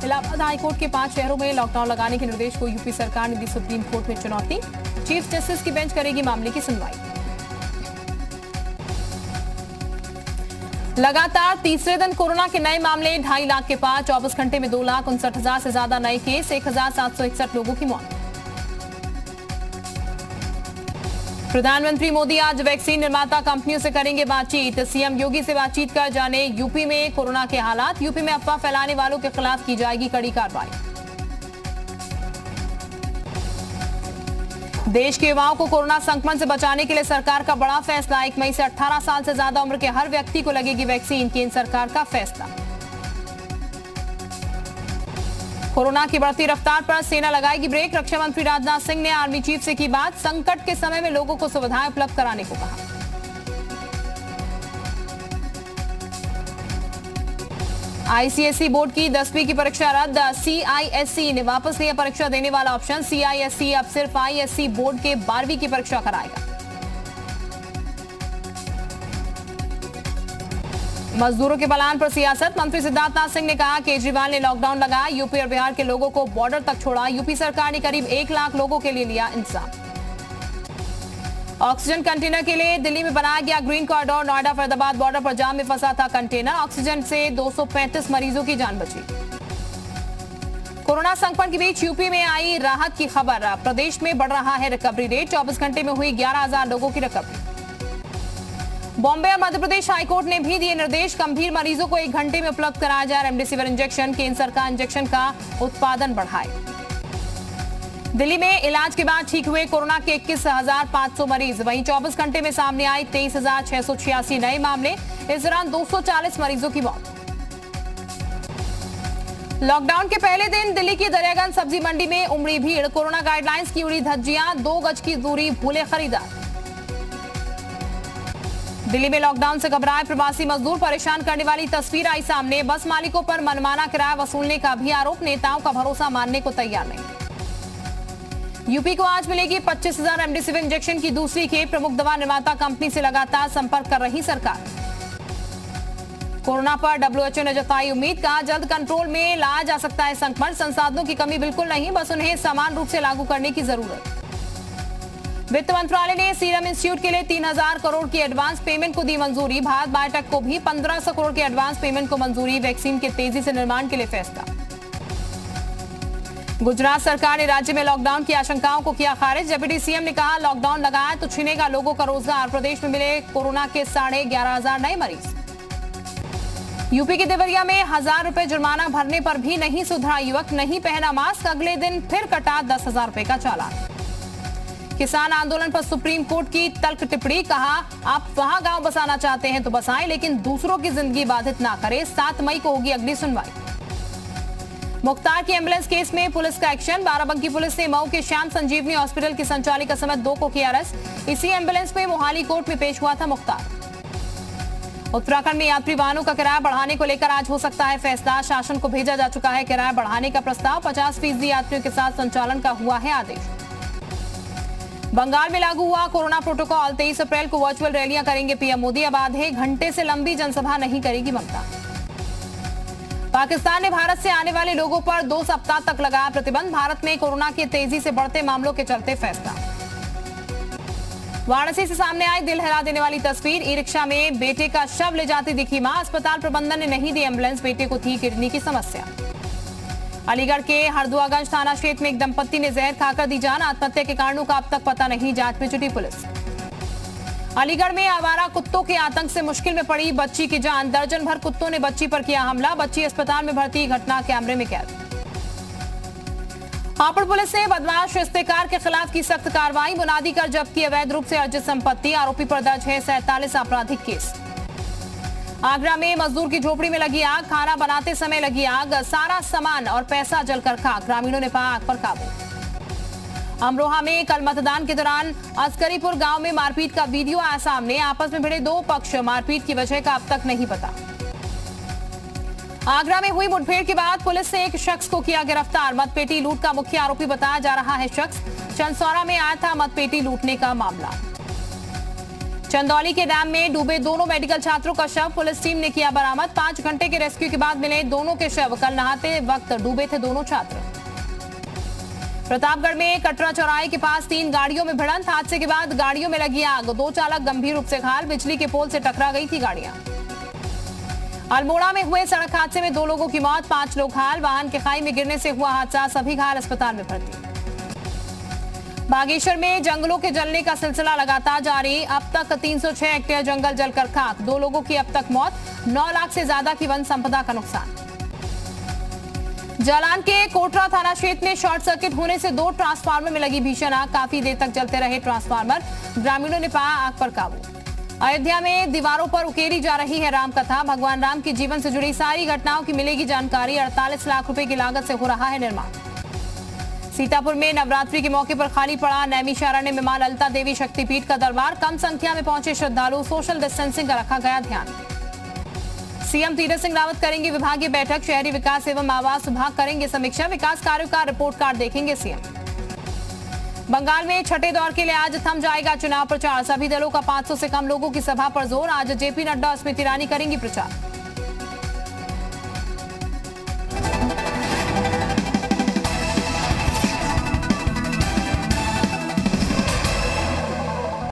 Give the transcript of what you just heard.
Allahabad high court के 5 शहरों में लॉकडाउन लगाने के निर्देश को यूपी सरकार ने दी सुप्रीम कोर्ट में चुनौती। चीफ जस्टिस की बेंच करेगी मामले की सुनवाई। लगातार तीसरे दिन कोरोना के नए मामले 2.5 लाख के पार। 24 घंटे में 2,59,000 से ज्यादा नए केस, 1,761 लोगों की मौत। प्रधानमंत्री मोदी आज वैक्सीन निर्माता कंपनियों से करेंगे बातचीत। सीएम योगी से बातचीत कर जाने यूपी में कोरोना के हालात। यूपी में अफवाह फैलाने वालों के खिलाफ की जाएगी कड़ी कार्रवाई। देश के युवाओं को कोरोना संक्रमण से बचाने के लिए सरकार का बड़ा फैसला। 1 मई से 18 साल से ज्यादा उम्र के हर व्यक्ति को लगेगी वैक्सीन, केंद्र सरकार का फैसला। कोरोना की बढ़ती रफ्तार पर सेना लगाएगी ब्रेक। रक्षा मंत्री राजनाथ सिंह ने आर्मी चीफ से की बात। संकट के समय में लोगों को सुविधाएं उपलब्ध कराने को कहा। आईसीएसई बोर्ड की 10वीं की परीक्षा रद्द। सीआईएसई ने वापस लिया परीक्षा देने वाला ऑप्शन। सीआईएसई अब सिर्फ आईएससी बोर्ड के 12वीं की परीक्षा कराएगा। मजदूरों के बलान पर सियासत। मंत्री सिद्धार्थनाथ सिंह ने कहा केजरीवाल ने लॉकडाउन लगाया, यूपी और बिहार के लोगों को बॉर्डर तक छोड़ा। यूपी सरकार ने करीब 1 लाख लोगों के लिए लिया इंतजाम। ऑक्सीजन कंटेनर के लिए दिल्ली में बनाया गया green corridor. Noida Faridabad border पर जाम में फंसा था कंटेनर। ऑक्सीजन से 235 मरीजों की जान बची। कोरोना संक्रमण के बीच यूपी में आई राहत की खबर। प्रदेश में बढ़ रहा है रिकवरी रेट। 24 घंटे में हुई 11,000 लोगों की रिकवरी। बॉम्बे और मध्य प्रदेश हाईकोर्ट ने भी दिए निर्देश। गंभीर मरीजों को 1 घंटे में उपलब्ध कराया जाए रेमडेसिविर इंजेक्शन। केंद्र सरकार इंजेक्शन का उत्पादन बढ़ाए। दिल्ली में इलाज के बाद ठीक हुए कोरोना के 21,500 मरीज। वहीं 24 घंटे में सामने आए 23,686 नए मामले। इस दौरान 240 मरीजों की मौत। लॉकडाउन के पहले दिन दिल्ली की दरियागंज सब्जी मंडी में उमड़ी भीड़। कोरोना गाइडलाइंस की उड़ी धज्जियां। 2 गज की दूरी भूले खरीदार। दिल्ली में लॉकडाउन से घबराए प्रवासी मजदूर। परेशान करने वाली तस्वीर आई सामने। बस मालिकों पर मनमाना किराया वसूलने का भी आरोप। नेताओं का भरोसा मानने को तैयार नहीं। यूपी को आज मिलेगी 25,000 रेमडेसिविर इंजेक्शन की दूसरी खेप। प्रमुख दवा निर्माता कंपनी से लगातार संपर्क कर रही सरकार। कोरोना पर डब्ल्यूएचओ ने जताई उम्मीद। कहा जल्द कंट्रोल में लाया जा सकता है संक्रमण। संसाधनों की कमी बिल्कुल नहीं, बस उन्हें समान रूप से लागू करने की जरूरत। वित्त मंत्रालय ने सीरम इंस्टीट्यूट के लिए 3,000 करोड़ की एडवांस पेमेंट को दी मंजूरी। भारत बायोटेक को भी 1,500 करोड़ की एडवांस पेमेंट को मंजूरी। वैक्सीन के तेजी से निर्माण के लिए फैसला। गुजरात सरकार ने राज्य में लॉकडाउन की आशंकाओं को किया खारिज। डिप्टी सीएम ने कहा लॉकडाउन लगाया तो छिनेगा लोगों का रोजगार। प्रदेश में मिले कोरोना के 11,500 नए मरीज। यूपी के देवरिया में 1,000 रुपए जुर्माना भरने पर भी नहीं सुधरा युवक। नहीं पहना मास्क, अगले दिन फिर कटा 10,000 रुपए का चालान। किसान आंदोलन पर सुप्रीम कोर्ट की तल्ख टिप्पणी। कहा आप वहां गांव बसाना चाहते हैं तो बसाएं, लेकिन दूसरों की जिंदगी बाधित ना करें। 7 मई को होगी अगली सुनवाई। मुख्तार की एम्बुलेंस केस में पुलिस का एक्शन। बाराबंकी पुलिस ने मऊ के श्याम संजीवनी हॉस्पिटल की संचालिका समेत 2 को किया अरेस्ट। इसी एम्बुलेंस में मोहाली कोर्ट में पेश हुआ था मुख्तार। उत्तराखंड में यात्री वाहनों का किराया बढ़ाने को लेकर आज हो सकता है फैसला। शासन को भेजा जा चुका है किराया बढ़ाने का प्रस्ताव। 50% यात्रियों के साथ संचालन का हुआ है आदेश। बंगाल में लागू हुआ कोरोना प्रोटोकॉल। 23 अप्रैल को वर्चुअल रैलियां करेंगे पीएम मोदी। अब आधे घंटे से लंबी जनसभा नहीं करेगी ममता। पाकिस्तान ने भारत से आने वाले लोगों पर 2 सप्ताह तक लगाया प्रतिबंध। भारत में कोरोना के तेजी से बढ़ते मामलों के चलते फैसला। वाराणसी से सामने आई दिल हिला देने वाली तस्वीर। ई रिक्शा में बेटे का शव ले जाती दिखी मां। अस्पताल प्रबंधन ने नहीं दी एम्बुलेंस। बेटे को थी किडनी की समस्या। अलीगढ़ के हरदुआगंज थाना क्षेत्र में एक दंपत्ति ने जहर खाकर दी जान। आत्महत्या के कारणों का अब तक पता नहीं, जांच में जुटी पुलिस। अलीगढ़ में आवारा कुत्तों के आतंक से मुश्किल में पड़ी बच्ची की जान। दर्जन भर कुत्तों ने बच्ची पर किया हमला। बच्ची अस्पताल में भर्ती, घटना कैमरे में कैद। हापुड़ पुलिस ने बदमाश इस्तेकार के खिलाफ की सख्त कार्रवाई। मुनादी कर जब्त की अवैध रूप से अर्जित संपत्ति। आरोपी पर दर्ज है 47 आपराधिक केस। आगरा में मजदूर की झोपड़ी में लगी आग। खाना बनाते समय लगी आग। सारा सामान और पैसा जलकर खाक। ग्रामीणों ने पाया आग पर काबू। अमरोहा में कल मतदान के दौरान अस्करीपुर गांव में मारपीट का वीडियो आया सामने। आपस में भिड़े 2 पक्ष। मारपीट की वजह का अब तक नहीं पता। आगरा में हुई मुठभेड़ के बाद पुलिस ने एक शख्स को किया गिरफ्तार। मतपेटी लूट का मुख्य आरोपी बताया जा रहा है शख्स। चंदसौरा में आया था मतपेटी लूटने का मामला। चंदौली के डैम में डूबे दोनों मेडिकल छात्रों का शव पुलिस टीम ने किया बरामद। 5 घंटे के रेस्क्यू के बाद मिले दोनों के शव। कल नहाते वक्त डूबे थे दोनों छात्र। प्रतापगढ़ में कटरा चौराहे के पास 3 गाड़ियों में भिड़ंत। हादसे के बाद गाड़ियों में लगी आग। 2 चालक गंभीर रूप से घायल। बिजली के पोल से टकरा गई थी गाड़ियां। अल्मोड़ा में हुए सड़क हादसे में 2 लोगों की मौत, 5 लोग घायल। वाहन के खाई में गिरने से हुआ हादसा। सभी घायल अस्पताल में भर्ती। बागेश्वर में जंगलों के जलने का सिलसिला लगातार जारी। अब तक 306 हेक्टेयर जंगल जलकर खाक। 2 लोगों की अब तक मौत। 9 लाख से ज्यादा की वन संपदा का नुकसान। जालान के कोटरा थाना क्षेत्र में शॉर्ट सर्किट होने से 2 ट्रांसफार्मर में लगी भीषण आग। काफी देर तक जलते रहे ट्रांसफार्मर। ग्रामीणों ने पाया आग पर काबू। अयोध्या में दीवारों पर उकेरी जा रही है राम कथा। भगवान राम के जीवन से जुड़ी सारी घटनाओं की मिलेगी जानकारी। 48 लाख रुपए की लागत से हो रहा है निर्माण। सीतापुर में नवरात्रि के मौके पर खाली पड़ा नैमिषारण्य में मां ललिता देवी शक्तिपीठ का दरबार। कम संख्या में पहुंचे श्रद्धालु। सोशल डिस्टेंसिंग का रखा गया ध्यान। सीएम तीरथ सिंह रावत करेंगे विभागीय बैठक। शहरी विकास एवं आवास विभाग करेंगे समीक्षा। विकास कार्यों का रिपोर्ट कार्ड देखेंगे सीएम। बंगाल में छठे दौर के लिए आज थम जाएगा चुनाव प्रचार। सभी दलों का 500 से कम लोगों की सभा पर जोर। आज जेपी नड्डा और स्मृति ईरानी करेंगी प्रचार।